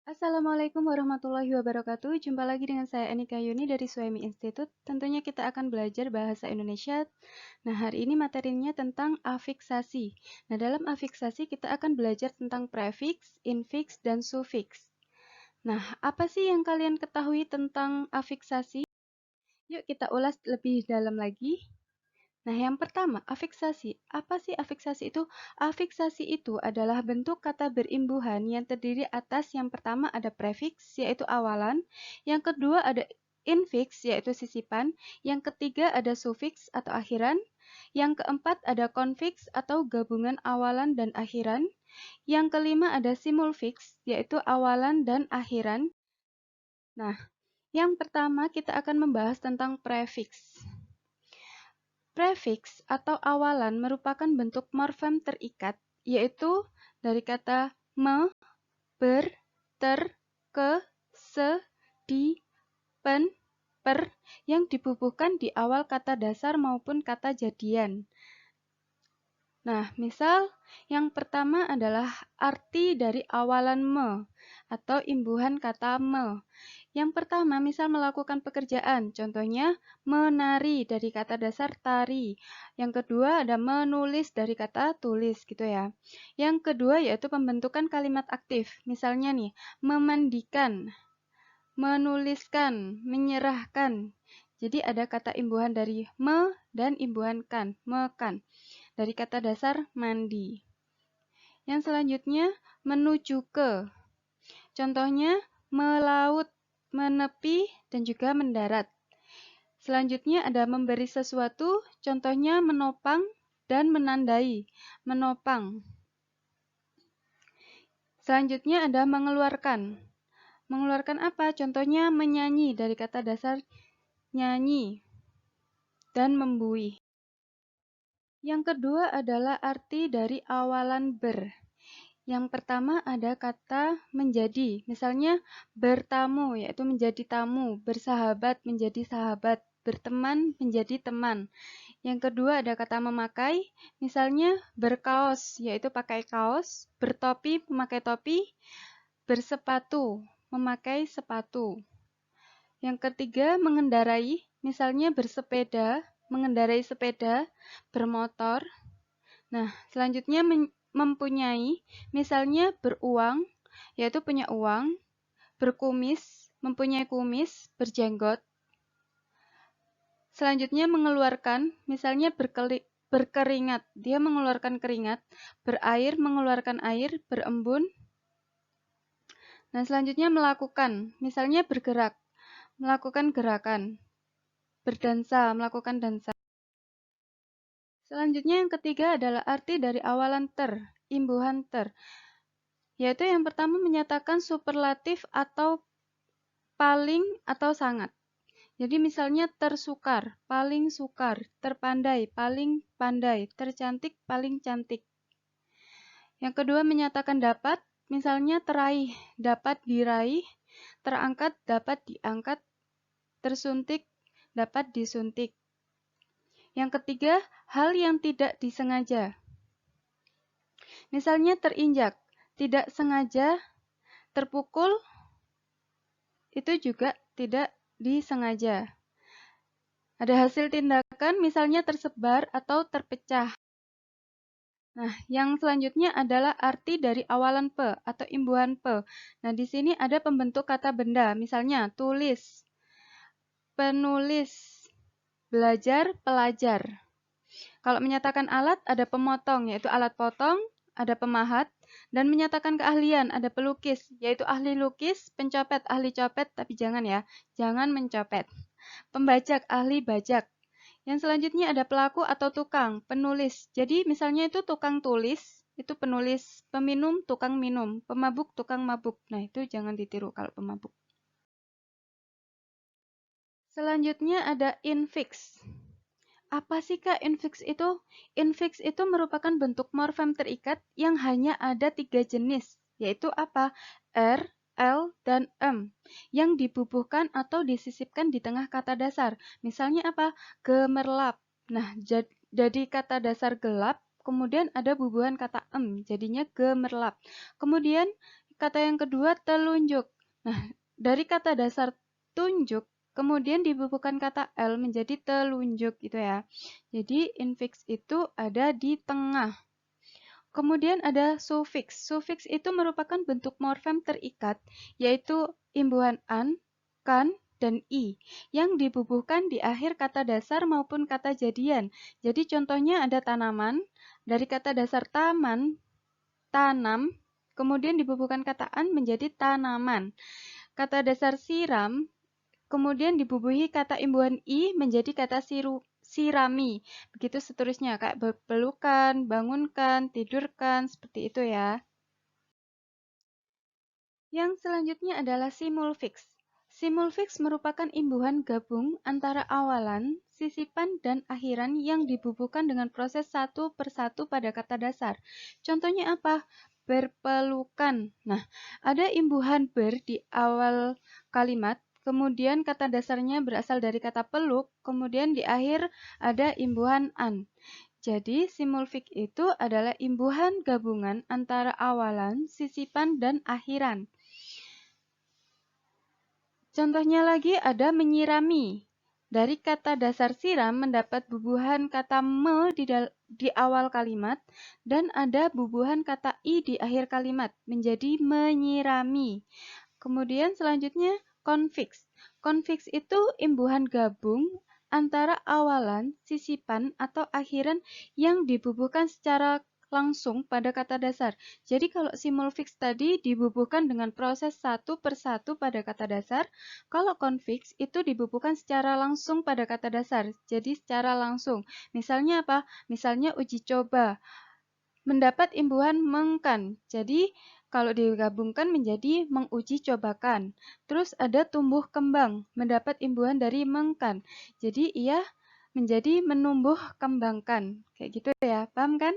Assalamualaikum warahmatullahi wabarakatuh. Jumpa lagi dengan saya Anika Yuni dari Suemi Institute. Tentunya kita akan belajar bahasa Indonesia. Nah, hari ini materinya tentang afiksasi. Nah, dalam afiksasi kita akan belajar tentang prefiks, infiks, dan sufiks. Nah, apa sih yang kalian ketahui tentang afiksasi? Yuk kita ulas lebih dalam lagi. Nah, yang pertama, afiksasi. Apa sih afiksasi itu? Afiksasi itu adalah bentuk kata berimbuhan yang terdiri atas yang pertama ada prefiks, yaitu awalan. Yang kedua ada infiks, yaitu sisipan. Yang ketiga ada sufiks atau akhiran. Yang keempat ada konfiks atau gabungan awalan dan akhiran. Yang kelima ada simulfiks, yaitu awalan dan akhiran. Nah, yang pertama kita akan membahas tentang prefiks. Prefiks atau awalan merupakan bentuk morfem terikat, yaitu dari kata me, ber, ter, ke, se, di, pen, per, yang dibubuhkan di awal kata dasar maupun kata jadian. Nah, misal yang pertama adalah arti dari awalan me atau imbuhan kata me. Yang pertama, misal melakukan pekerjaan, contohnya menari dari kata dasar tari. Yang kedua ada menulis dari kata tulis gitu ya. Yang kedua yaitu pembentukan kalimat aktif. Misalnya nih, memandikan, menuliskan, menyerahkan. Jadi ada kata imbuhan dari me dan imbuhan kan, mekan. Dari kata dasar mandi. Yang selanjutnya menuju ke. Contohnya melaut, menepi, dan juga mendarat. Selanjutnya ada memberi sesuatu, contohnya menopang dan menandai, menopang. Selanjutnya ada mengeluarkan. Mengeluarkan apa? Contohnya menyanyi dari kata dasar nyanyi dan membuih. Yang kedua adalah arti dari awalan ber. Yang pertama ada kata menjadi, misalnya bertamu, yaitu menjadi tamu, bersahabat menjadi sahabat, berteman menjadi teman. Yang kedua ada kata memakai, misalnya berkaos, yaitu pakai kaos, bertopi, memakai topi, bersepatu, memakai sepatu. Yang ketiga mengendarai, misalnya bersepeda, mengendarai sepeda, bermotor. Nah, selanjutnya mempunyai, misalnya beruang, yaitu punya uang, berkumis, mempunyai kumis, berjenggot. Selanjutnya mengeluarkan, misalnya berkeringat, dia mengeluarkan keringat, berair, mengeluarkan air, berembun. Nah, selanjutnya melakukan, misalnya bergerak, melakukan gerakan, berdansa, melakukan dansa. Selanjutnya yang ketiga adalah arti dari awalan ter, imbuhan ter. Yaitu yang pertama menyatakan superlatif atau paling atau sangat. Jadi misalnya tersukar, paling sukar, terpandai, paling pandai, tercantik, paling cantik. Yang kedua menyatakan dapat, misalnya teraih, dapat diraih, terangkat, dapat diangkat, tersuntik, dapat disuntik. Yang ketiga, hal yang tidak disengaja. Misalnya terinjak, tidak sengaja, terpukul, itu juga tidak disengaja. Ada hasil tindakan, misalnya tersebar atau terpecah. Nah, yang selanjutnya adalah arti dari awalan pe atau imbuhan pe. Nah, di sini ada pembentuk kata benda, misalnya tulis, penulis, belajar, pelajar. Kalau menyatakan alat, ada pemotong, yaitu alat potong, ada pemahat, dan menyatakan keahlian, ada pelukis, yaitu ahli lukis, pencopet, ahli copet, tapi jangan ya, jangan mencopet. Pembajak, ahli bajak. Yang selanjutnya ada pelaku atau tukang, penulis. Jadi misalnya itu tukang tulis, itu penulis, peminum, tukang minum, pemabuk, tukang mabuk. Nah, itu jangan ditiru kalau pemabuk. Selanjutnya ada infiks. Apa sih Kak infiks itu? Infiks itu merupakan bentuk morfem terikat yang hanya ada 3 jenis, yaitu apa? R, L, dan M, yang dibubuhkan atau disisipkan di tengah kata dasar. Misalnya apa? Gemerlap. Nah, jadi kata dasar gelap, kemudian ada bubuhan kata M, jadinya gemerlap. Kemudian kata yang kedua telunjuk. Nah, dari kata dasar tunjuk, kemudian dibubuhkan kata L menjadi telunjuk gitu ya. Jadi infiks itu ada di tengah. Kemudian ada sufiks. Sufiks itu merupakan bentuk morfem terikat, yaitu imbuhan an, kan, dan i, yang dibubuhkan di akhir kata dasar maupun kata jadian. Jadi contohnya ada tanaman, dari kata dasar taman, tanam, kemudian dibubuhkan kata an menjadi tanaman. Kata dasar siram, kemudian dibubuhi kata imbuhan i menjadi kata sirami. Begitu seterusnya, kayak berpelukan, bangunkan, tidurkan, seperti itu ya. Yang selanjutnya adalah simulfiks. Simulfiks merupakan imbuhan gabung antara awalan, sisipan, dan akhiran yang dibubuhkan dengan proses satu persatu pada kata dasar. Contohnya apa? Berpelukan. Nah, ada imbuhan ber di awal kalimat, kemudian kata dasarnya berasal dari kata peluk, kemudian di akhir ada imbuhan an. Jadi, simulfik itu adalah imbuhan gabungan antara awalan, sisipan, dan akhiran. Contohnya lagi ada menyirami. Dari kata dasar siram mendapat bubuhan kata me di awal kalimat dan ada bubuhan kata i di akhir kalimat menjadi menyirami. Kemudian selanjutnya konfiks. Konfiks itu imbuhan gabung antara awalan, sisipan, atau akhiran yang dibubuhkan secara langsung pada kata dasar. Jadi kalau simulfiks tadi dibubuhkan dengan proses satu persatu pada kata dasar, kalau konfiks itu dibubuhkan secara langsung pada kata dasar. Jadi secara langsung. Misalnya apa? Misalnya uji coba. Mendapat imbuhan mengkan. Jadi kalau digabungkan menjadi menguji cobakan. Terus ada tumbuh kembang. Mendapat imbuhan dari mengkan. Jadi ia menjadi menumbuh kembangkan. Kayak gitu ya. Paham kan?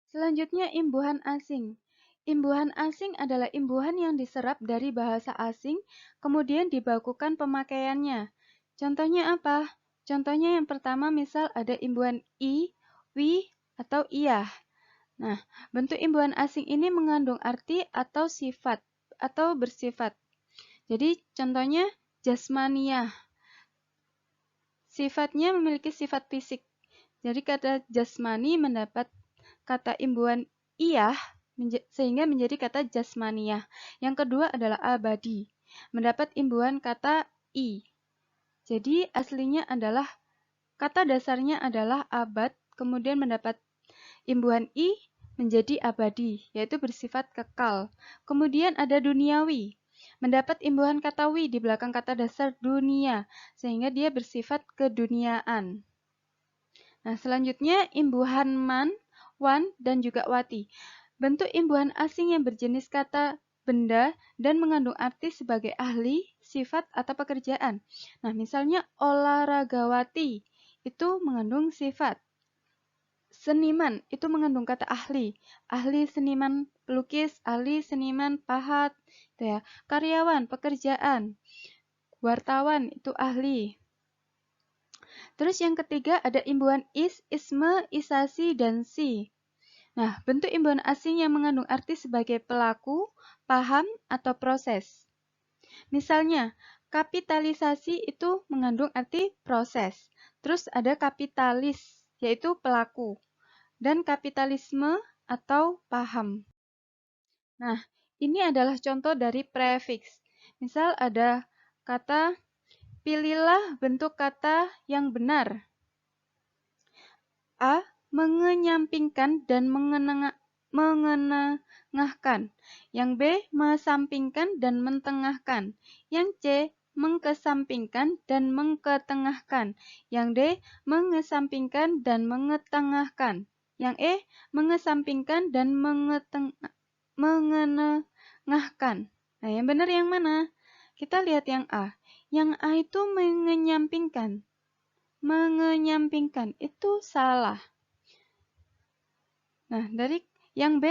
Selanjutnya imbuhan asing. Imbuhan asing adalah imbuhan yang diserap dari bahasa asing, kemudian dibakukan pemakaiannya. Contohnya apa? Contohnya yang pertama misal ada imbuhan i, wi, atau iya. Nah, bentuk imbuhan asing ini mengandung arti atau sifat, atau bersifat. Jadi contohnya jasmaniyah. Sifatnya memiliki sifat fisik. Jadi kata jasmani mendapat kata imbuhan iyah sehingga menjadi kata jasmaniyah. Yang kedua adalah abadi, mendapat imbuhan kata i. Jadi aslinya adalah kata dasarnya adalah abad, kemudian mendapat imbuhan i menjadi abadi, yaitu bersifat kekal. Kemudian ada duniawi, mendapat imbuhan kata wi di belakang kata dasar dunia, sehingga dia bersifat keduniaan. Nah, selanjutnya imbuhan man, wan, dan juga wati. Bentuk imbuhan asing yang berjenis kata benda dan mengandung arti sebagai ahli, sifat, atau pekerjaan. Nah, misalnya olahragawati itu mengandung sifat. Seniman itu mengandung kata ahli. Ahli seniman pelukis, ahli seniman pahat, gitu ya. Karyawan, pekerjaan. Wartawan itu ahli. Terus yang ketiga ada imbuhan is, isme, isasi, dan si. Nah, bentuk imbuhan asing yang mengandung arti sebagai pelaku, paham, atau proses. Misalnya, kapitalisasi itu mengandung arti proses. Terus ada kapitalis, yaitu pelaku. Dan kapitalisme atau paham. Nah, ini adalah contoh dari prefiks. Misal ada kata, pilihlah bentuk kata yang benar. A. Mengenyampingkan dan mengenengahkan. Yang B. Mesampingkan dan mentengahkan. Yang C. Mengkesampingkan dan mengketengahkan. Yang D. Mengesampingkan dan mengetengahkan. Yang E. Mengesampingkan dan mengenengahkan. Nah, yang benar yang mana? Kita lihat yang A. Yang A itu mengenyampingkan. Mengenyampingkan itu salah. Nah, dari yang B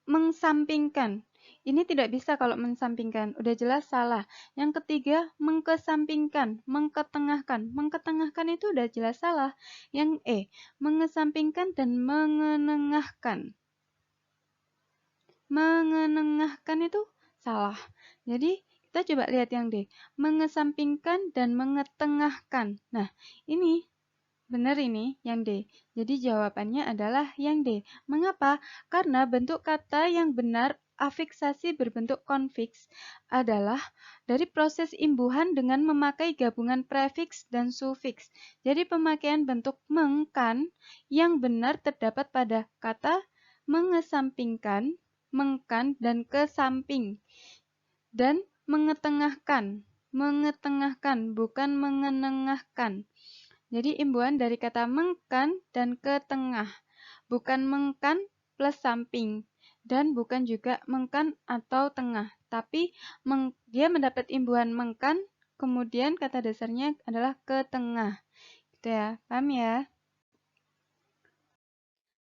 mengsampingkan. Ini tidak bisa kalau mensampingkan, udah jelas salah. Yang ketiga, mengkesampingkan, mengketengahkan. Mengketengahkan itu udah jelas salah. Yang E, mengesampingkan dan mengenengahkan. mengenengahkan itu salah. Jadi kita coba lihat yang D, mengesampingkan dan mengetengahkan. Nah, ini benar ini yang D. Jadi jawabannya adalah yang D. Mengapa? Karena bentuk kata yang benar afiksasi berbentuk konfiks adalah dari proses imbuhan dengan memakai gabungan prefiks dan sufiks. Jadi pemakaian bentuk mengkan yang benar terdapat pada kata mengesampingkan, mengkan, dan kesamping. Dan mengetengahkan, bukan mengenengahkan. Jadi imbuhan dari kata mengkan dan ke tengah, bukan mengkan plus samping, dan bukan juga mengkan atau tengah, tapi dia mendapat imbuhan mengkan, kemudian kata dasarnya adalah ke tengah. Gitu ya, paham ya?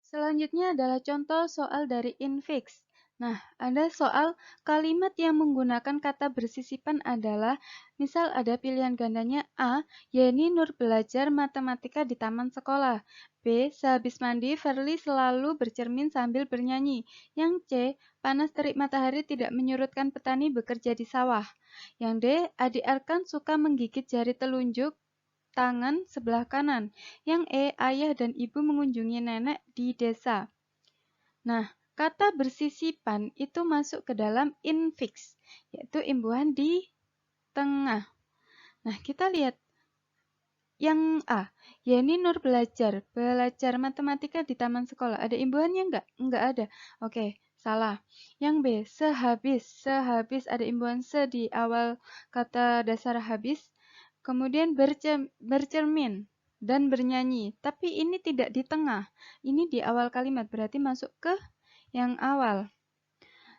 Selanjutnya adalah contoh soal dari infix. Nah, ada soal kalimat yang menggunakan kata bersisipan adalah, misal ada pilihan gandanya A, Yeni Nur belajar matematika di taman sekolah. B, sehabis mandi, Verly selalu bercermin sambil bernyanyi. Yang C, panas terik matahari tidak menyurutkan petani bekerja di sawah. Yang D, adik Arkan suka menggigit jari telunjuk tangan sebelah kanan. Yang E, ayah dan ibu mengunjungi nenek di desa. Nah, kata bersisipan itu masuk ke dalam infix, yaitu imbuhan di tengah. Nah, kita lihat yang A, Yeni Nur belajar matematika di taman sekolah. Ada imbuhannya enggak? Enggak ada. Oke, salah. Yang B, sehabis ada imbuhan se di awal kata dasar habis. Kemudian bercermin dan bernyanyi. Tapi ini tidak di tengah. Ini di awal kalimat, berarti masuk ke yang awal.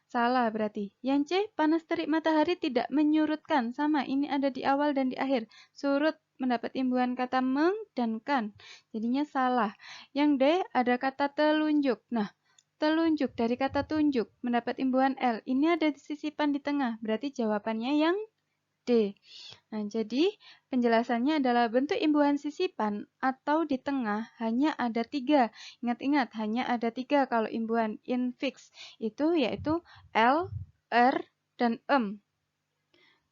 Salah berarti. Yang C, panas terik matahari tidak menyurutkan. Sama, ini ada di awal dan di akhir. Surut mendapat imbuhan kata meng dan kan. Jadinya salah. Yang D, ada kata telunjuk. Nah, telunjuk dari kata tunjuk mendapat imbuhan L. Ini ada sisipan di tengah. Berarti jawabannya yang D. Nah, jadi penjelasannya adalah bentuk imbuhan sisipan atau di tengah hanya ada 3. Ingat-ingat, hanya ada 3 kalau imbuhan infix. Itu yaitu L, R, dan em.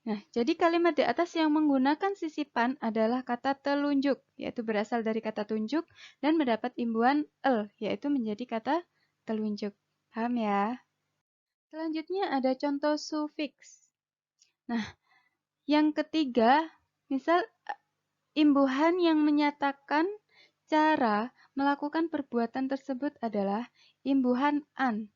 Nah, jadi kalimat di atas yang menggunakan sisipan adalah kata telunjuk, yaitu berasal dari kata tunjuk dan mendapat imbuhan L, yaitu menjadi kata telunjuk. Paham ya? Selanjutnya ada contoh sufiks. Nah, yang ketiga, misal imbuhan yang menyatakan cara melakukan perbuatan tersebut adalah imbuhan an.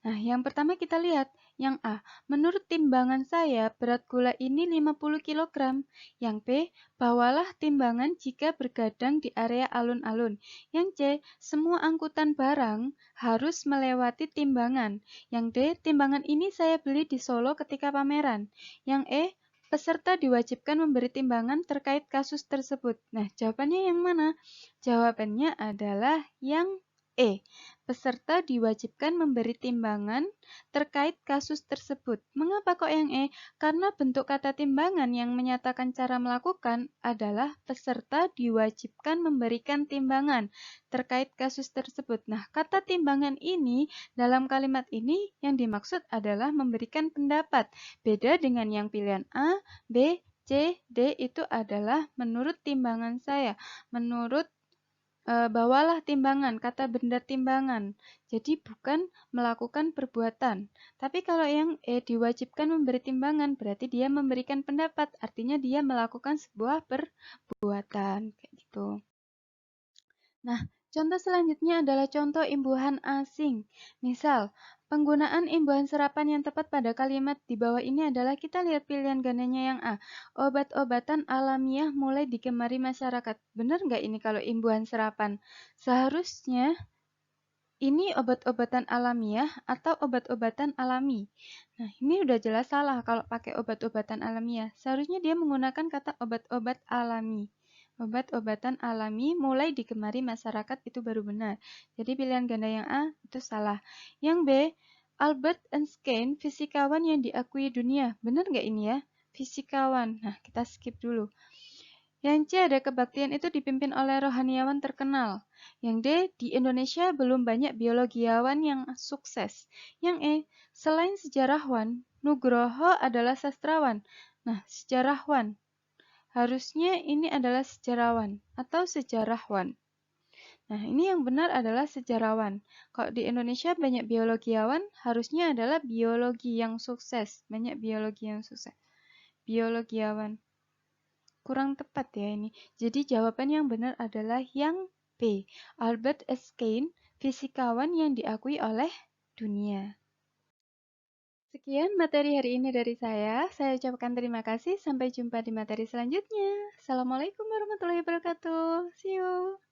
Nah, yang pertama kita lihat yang A. Menurut timbangan saya, berat gula ini 50 kg. Yang B. Bawalah timbangan jika bergadang di area alun-alun. Yang C. Semua angkutan barang harus melewati timbangan. Yang D. Timbangan ini saya beli di Solo ketika pameran. Yang E. Peserta diwajibkan memberi timbangan terkait kasus tersebut. Nah, jawabannya yang mana? Jawabannya adalah yang E. Peserta diwajibkan memberi timbangan terkait kasus tersebut. Mengapa kok yang E? Karena bentuk kata timbangan yang menyatakan cara melakukan adalah peserta diwajibkan memberikan timbangan terkait kasus tersebut. Nah, kata timbangan ini dalam kalimat ini yang dimaksud adalah memberikan pendapat. Beda dengan yang pilihan A, B, C, D itu adalah menurut timbangan saya. Menurut bawalah timbangan, kata benda timbangan. Jadi bukan melakukan perbuatan. Tapi kalau yang E diwajibkan memberi timbangan, berarti dia memberikan pendapat. Artinya dia melakukan sebuah perbuatan. Kayak gitu. Nah, contoh selanjutnya adalah contoh imbuhan asing. Misal, penggunaan imbuhan serapan yang tepat pada kalimat di bawah ini adalah kita lihat pilihan gandanya yang A. Obat-obatan alamiah mulai digemari masyarakat. Benar nggak ini kalau imbuhan serapan? Seharusnya ini obat-obatan alamiah atau obat-obatan alami. Nah, ini udah jelas salah kalau pakai obat-obatan alamiah. Seharusnya dia menggunakan kata obat-obat alami. Obat-obatan alami mulai digemari masyarakat itu baru benar. Jadi pilihan ganda yang A itu salah. Yang B, Albert Einstein, fisikawan yang diakui dunia. Benar nggak ini ya? Fisikawan. Nah, kita skip dulu. Yang C, ada kebaktian itu dipimpin oleh rohaniawan terkenal. Yang D, di Indonesia belum banyak biologiawan yang sukses. Yang E, selain sejarawan, Nugroho adalah sastrawan. Nah, sejarawan. Harusnya ini adalah sejarawan atau sejarahwan. Nah, ini yang benar adalah sejarawan. Kalau di Indonesia banyak biologiawan, harusnya adalah biologi yang sukses. Banyak biologi yang sukses. Biologiawan. Kurang tepat ya ini. Jadi jawaban yang benar adalah yang B. Albert Einstein, fisikawan yang diakui oleh dunia. Sekian materi hari ini dari saya. Saya ucapkan terima kasih. Sampai jumpa di materi selanjutnya. Assalamualaikum warahmatullahi wabarakatuh. See you.